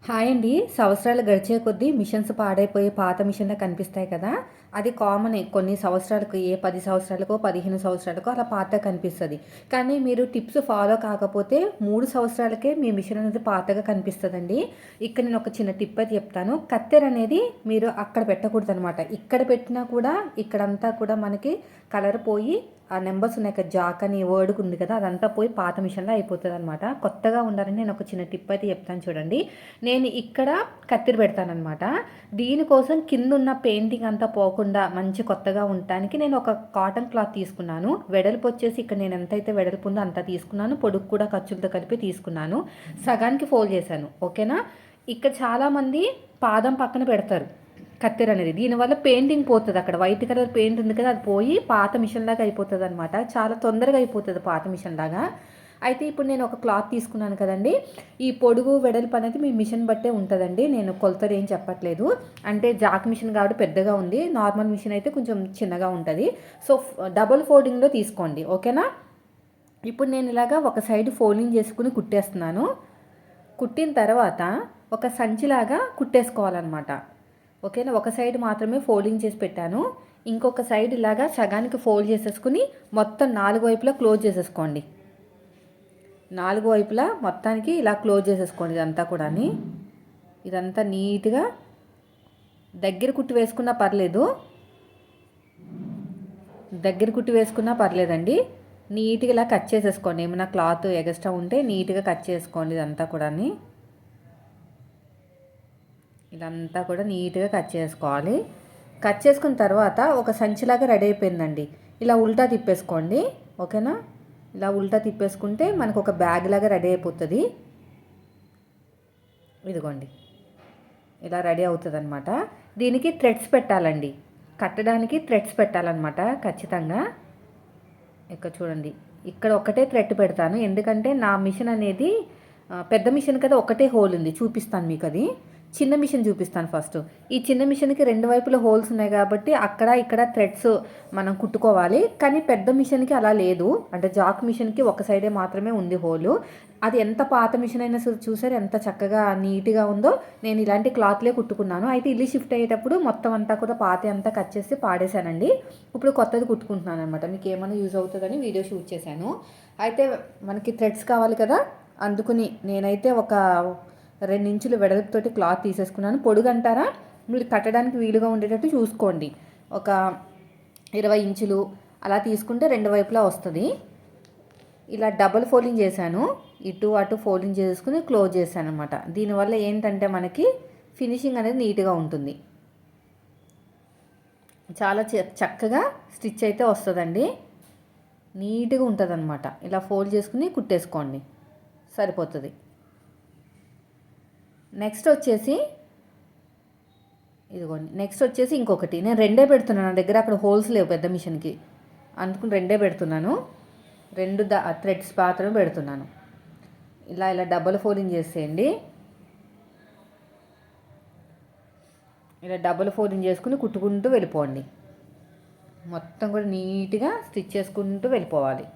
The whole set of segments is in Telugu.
హాయ్ అండి. సంవత్సరాలు గడిచే కొద్దీ మిషన్స్ పాడైపోయి పాత మిషన్‌లా కనిపిస్తాయి కదా! అది కామనే. కొన్ని సంవత్సరాలకు 10 సంవత్సరాలకో, 15 సంవత్సరాలకో అలా పాతగా కనిపిస్తది. కానీ మీరు టిప్స్ ఫాలో కాకపోతే 3 సంవత్సరాలకే మీ మిషన్ అనేది పాతగా కనిపిస్తదండి. ఇక్కడ నేను ఒక చిన్న టిప్ అయితే చెప్తాను. కత్తెర అనేది మీరు అక్కడ పెట్టకూడదనమాట. ఇక్కడ పెట్టినా కూడా ఇక్కడంతా కూడా మనకి కలర్ పోయి ఆ నంబర్స్ ఉన్నాయి కదా! జాక్ అని వర్డ్ ఉంది కదా! అదంతా పోయి పాత మిషన్‌లా అయిపోతదనమాట. కొత్తగా ఉండాలని నేను ఒక చిన్న టిప్ అయితే చెప్తాను చూడండి. నేను ఇక్కడ కత్తిరి పెడతాననమాట. దీనికోసం కిందున్న పెయింటింగ్ అంతా పోకుండా మంచి కొత్తగా ఉండటానికి నేను ఒక కాటన్ క్లాత్ తీసుకున్నాను. వెడల్పు వచ్చేసి ఇక్కడ నేను ఎంతైతే వెడల్పు ఉందో అంత తీసుకున్నాను. పొడుగు కూడా ఖర్చులతో కలిపి తీసుకున్నాను. సగానికి ఫోల్డ్ చేశాను. ఓకేనా? ఇక్కడ చాలామంది పాదం పక్కన పెడతారు కత్తెర అనేది. దీనివల్ల పెయింటింగ్ పోతుంది. అక్కడ వైట్ కలర్ పెయింట్ ఉంది కదా, అది పోయి పాత మిషన్ లాగా అయిపోతుంది అనమాట. చాలా తొందరగా అయిపోతుంది పాత మిషన్ లాగా. అయితే ఇప్పుడు నేను ఒక క్లాత్ తీసుకున్నాను కదండి. ఈ పొడుగు వెడల్పు అనేది మీ మిషన్ బట్టే ఉంటుందండి. నేను కొలతలు ఏం చెప్పట్లేదు. అంటే జాక్ మిషన్ కాబట్టి పెద్దగా ఉంది. నార్మల్ మిషన్ అయితే కొంచెం చిన్నగా ఉంటుంది. సో డబుల్ ఫోల్డింగ్లో తీసుకోండి. ఓకేనా? ఇప్పుడు నేను ఇలాగా ఒక సైడ్ ఫోల్డింగ్ చేసుకుని కుట్టేస్తున్నాను. కుట్టిన తర్వాత ఒక సంచిలాగా కుట్టేసుకోవాలన్నమాట. ఓకేనా? ఒక సైడ్ మాత్రమే ఫోల్డింగ్ చేసి పెట్టాను. ఇంకొక సైడ్ ఇలాగా సగానికి ఫోల్డ్ చేసేసుకుని మొత్తం 4 వైపులా క్లోజ్ చేసేసుకోండి. 4 వైపులా మొత్తానికి ఇలా క్లోజ్ చేసేసుకోండి. ఇదంతా నీట్గా దగ్గర కుట్టి వేసుకున్నా పర్లేదు. పర్లేదండి. నీట్గా ఇలా కట్ చేసేసుకోండి. ఏమైనా క్లాత్ ఎక్స్ట్రా ఉంటే నీట్గా కట్ చేసుకోండి. ఇదంతా కూడా నీట్గా కట్ చేసుకోవాలి. కట్ చేసుకున్న తర్వాత ఒక సంచిలాగా రెడీ అయిపోయిందండి. ఇలా ఉల్టా తిప్పేసుకోండి. ఓకేనా? ఇలా ఉల్టా తిప్పేసుకుంటే మనకు ఒక బ్యాగ్ లాగా రెడీ అయిపోతుంది. ఇదిగోండి, ఇలా రెడీ అవుతుంది అనమాట. దీనికి థ్రెడ్స్ పెట్టాలండి. కట్టడానికి థ్రెడ్స్ పెట్టాలన్నమాట ఖచ్చితంగా. ఇక్కడ చూడండి, ఇక్కడ ఒకటే థ్రెడ్ పెడతాను. ఎందుకంటే నా మిషన్ అనేది పెద్ద మిషన్ కదా, ఒకటే హోల్ ఉంది. చూపిస్తాను మీకు. అది చిన్న మిషన్ చూపిస్తాను ఫస్ట్. ఈ చిన్న మిషన్కి 2 వైపుల హోల్స్ ఉన్నాయి కాబట్టి అక్కడ ఇక్కడ థ్రెడ్స్ మనం కుట్టుకోవాలి. కానీ పెద్ద మిషన్కి అలా లేదు. అంటే జాక్ మిషన్కి ఒక సైడే మాత్రమే ఉంది హోలు. అది ఎంత పాత మిషన్ అయినా చూసారు ఎంత చక్కగా నీట్గా ఉందో. నేను ఇలాంటి క్లాత్లే కుట్టుకున్నాను. అయితే ఇల్లు షిఫ్ట్ అయ్యేటప్పుడు మొత్తం అంతా కూడా పాత అంతా కట్ చేసి పాడేశానండి. ఇప్పుడు కొత్తది కుట్టుకుంటున్నాను అనమాట. మీకు ఏమైనా యూజ్ అవుతుందని వీడియో షూట్ చేశాను. అయితే మనకి థ్రెడ్స్ కావాలి కదా, అందుకుని నేనైతే ఒక 2 ఇంచులు వెడల్పుతోటి క్లాత్ తీసేసుకున్నాను. పొడుగు అంటారా, మీరు కట్టడానికి వీలుగా ఉండేటట్టు చూసుకోండి. ఒక 20 ఇంచులు అలా తీసుకుంటే 2 వైపులా వస్తుంది. ఇలా డబుల్ ఫోల్డింగ్ చేశాను. ఇటు అటు ఫోల్డింగ్ చేసుకుని క్లోజ్ చేశాను అనమాట. దీనివల్ల ఏంటంటే మనకి ఫినిషింగ్ అనేది నీట్గా ఉంటుంది. చాలా చక్కగా స్టిచ్ అయితే వస్తుందండి. నీట్గా ఉంటుంది అనమాట. ఇలా ఫోల్డ్ చేసుకుని కుట్టేసుకోండి, సరిపోతుంది. నెక్స్ట్ వచ్చేసి ఇంకొకటి నేను 2 పెడుతున్నాను. నా దగ్గర అక్కడ హోల్స్ లేవు పెద్ద మిషన్కి, అందుకుని 2 పెడుతున్నాను. 2 థ్రెడ్స్ మాత్రమే పెడుతున్నాను. ఇలా డబల్ ఫోల్డింగ్ చేసేయండి. ఇలా డబల్ ఫోల్డింగ్ చేసుకుని కుట్టుకుంటూ వెళ్ళిపోండి. మొత్తం కూడా నీట్గా స్టిచ్ చేసుకుంటూ వెళ్ళిపోవాలి.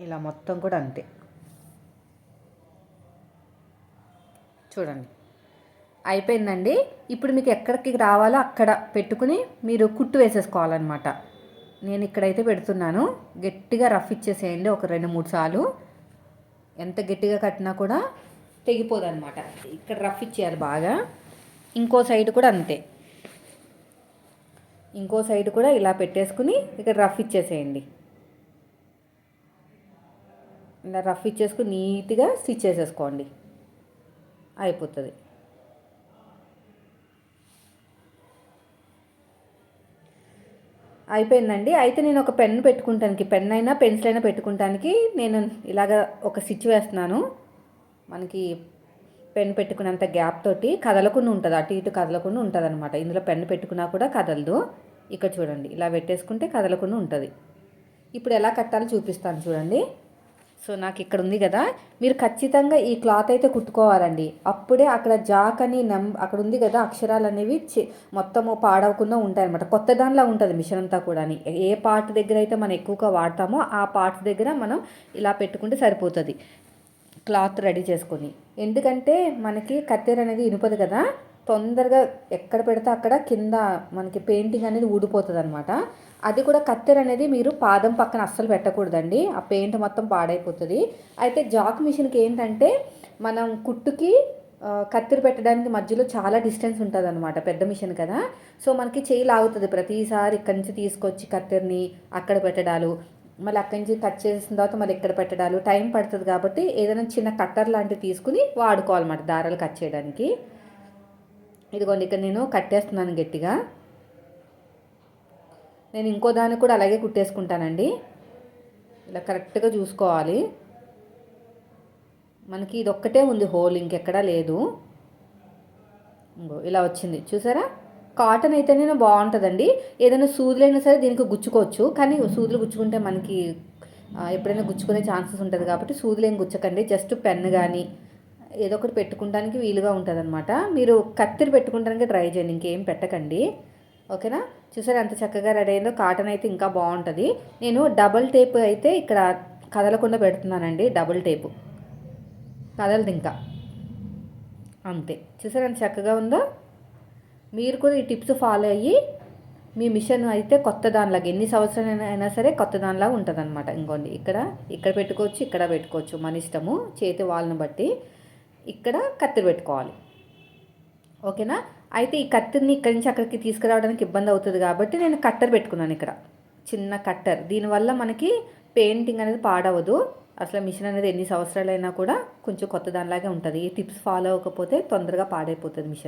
ఇలా మొత్తం కూడా అంతే. చూడండి, అయిపోయిందండి. ఇప్పుడు మీకు ఎక్కడికి రావాలో అక్కడ పెట్టుకుని మీరు కుట్టు వేసేసుకోవాలన్నమాట. నేను ఇక్కడైతే పెడుతున్నాను. గట్టిగా రఫ్ ఇచ్చేసేయండి ఒక 2-3 సార్లు. ఎంత గట్టిగా కట్టినా కూడా తెగిపోదన్నమాట. ఇక్కడ రఫ్ ఇచ్చేయాలి బాగా. ఇంకో సైడ్ కూడా అంతే. ఇంకో సైడ్ కూడా ఇలా పెట్టేసుకుని ఇక్కడ రఫ్ ఇచ్చేసేయండి. ఇలా రఫ్ ఇచ్చేసుకుని నీట్గా స్టిచ్ చేసేసుకోండి, అయిపోతుంది. అయిపోయిందండి. అయితే నేను ఒక పెన్ పెట్టుకుంటానికి, పెన్ అయినా పెన్సిల్ అయినా పెట్టుకుంటానికి నేను ఇలాగ ఒక స్టిచ్ వేస్తున్నాను. మనకి పెన్ పెట్టుకున్నంత గ్యాప్ తోటి కదలకుండా ఉంటుంది, అటు ఇటు కదలకుండా ఉంటుంది అనమాట. ఇందులో పెన్ పెట్టుకున్నా కూడా కదలదు. ఇక్కడ చూడండి, ఇలా పెట్టేసుకుంటే కదలకుండా ఉంటుంది. ఇప్పుడు ఎలా కట్టాలో చూపిస్తాను చూడండి. సో నాకు ఇక్కడ ఉంది కదా, మీరు ఖచ్చితంగా ఈ క్లాత్ అయితే కుట్టుకోవాలండి. అప్పుడే అక్కడ జాక్ అని అక్కడ ఉంది కదా, అక్షరాలు అనేవి మొత్తము పాడవకుండా ఉంటాయన్నమాట. కొత్త దానిలా ఉంటుంది మిషన్ అంతా కూడా. ఏ పార్ట్ దగ్గర అయితే మనం ఎక్కువగా వాడతామో ఆ పార్ట్స్ దగ్గర మనం ఇలా పెట్టుకుంటే సరిపోతుంది క్లాత్ రెడీ చేసుకొని. ఎందుకంటే మనకి కత్తెర అనేది ఇనుపదు కదా, తొందరగా ఎక్కడ పెడితే అక్కడ కింద మనకి పెయింటింగ్ అనేది ఊడిపోతుంది అనమాట. అది కూడా కత్తెర అనేది మీరు పాదం పక్కన అస్సలు పెట్టకూడదండి, ఆ పెయింట్ మొత్తం పాడైపోతుంది. అయితే జాక్ మిషన్కి ఏంటంటే మనం కుట్టుకి కత్తెర పెట్టడానికి మధ్యలో చాలా డిస్టెన్స్ ఉంటుంది అనమాట, పెద్ద మిషన్ కదా. సో మనకి చేయి లాగుతుంది ప్రతిసారి ఇక్కడి నుంచి తీసుకొచ్చి కత్తెరని అక్కడ పెట్టడాలు, మళ్ళీ అక్కడి నుంచి కట్ చేసిన తర్వాత మళ్ళీ ఎక్కడ పెట్టడాలు టైం పడుతుంది. కాబట్టి ఏదైనా చిన్న కట్టర్ లాంటివి తీసుకుని వాడుకోవాలన్నమాట దారాలు కట్ చేయడానికి. ఇదిగోండి ఇక్కడ నేను కట్టేస్తున్నాను గట్టిగా. నేను ఇంకో దాన్ని కూడా అలాగే కుట్టేసుకుంటానండి. ఇలా కరెక్ట్గా చూసుకోవాలి. మనకి ఇది ఒక్కటే ఉంది హోల్, ఇంకెక్కడా లేదు. ఇలా వచ్చింది చూసారా. కాటన్ అయితేనే బాగుంటుందండి. ఏదైనా సూదులైనా సరే దీనికి గుచ్చుకోవచ్చు, కానీ సూదులు గుచ్చుకుంటే మనకి ఎప్పుడైనా గుచ్చుకునే ఛాన్సెస్ ఉంటుంది. కాబట్టి సూదులు ఏం గుచ్చకండి, జస్ట్ పెన్ను కానీ ఏదో ఒకటి పెట్టుకోవడానికి వీలుగా ఉంటుంది అనమాట. మీరు కత్తిరి పెట్టుకోవడానికి ట్రై చేయండి, ఇంకేం పెట్టకండి. ఓకేనా. చూసారా ఎంత చక్కగా రెడీ అయిందో. కాటన్ అయితే ఇంకా బాగుంటుంది. నేను డబుల్ టేప్ అయితే ఇక్కడ కదలకుండా పెడుతున్నానండి. డబుల్ టేపు కదలదు ఇంకా, అంతే. చూసారా ఎంత చక్కగా ఉందో. మీరు కూడా ఈ టిప్స్ ఫాలో అయ్యి మీ మిషన్ అయితే కొత్త దానిలాగా ఎన్ని సంవత్సరాలు అయినా సరే కొత్త దానిలాగా ఉంటుంది అనమాట. ఇంకోండి ఇక్కడ పెట్టుకోవచ్చు, ఇక్కడ పెట్టుకోవచ్చు, మన ఇష్టము, చేతి వాళ్ళని బట్టి. ఇక్కడ కత్తిరి పెట్టుకోవాలి. ఓకేనా. అయితే ఈ కత్తిరిని ఇక్కడి నుంచి అక్కడికి తీసుకురావడానికి ఇబ్బంది అవుతుంది కాబట్టి నేను కట్టర్ పెట్టుకున్నాను ఇక్కడ, చిన్న కట్టర్. దీనివల్ల మనకి పెయింటింగ్ అనేది పాడవదు. అసలు మిషన్ అనేది ఎన్ని సంవత్సరాలైనా కూడా కొంచెం కొత్త దానిలాగే ఉంటుంది. ఈ టిప్స్ ఫాలో అవ్వకపోతే తొందరగా పాడైపోతుంది మిషన్.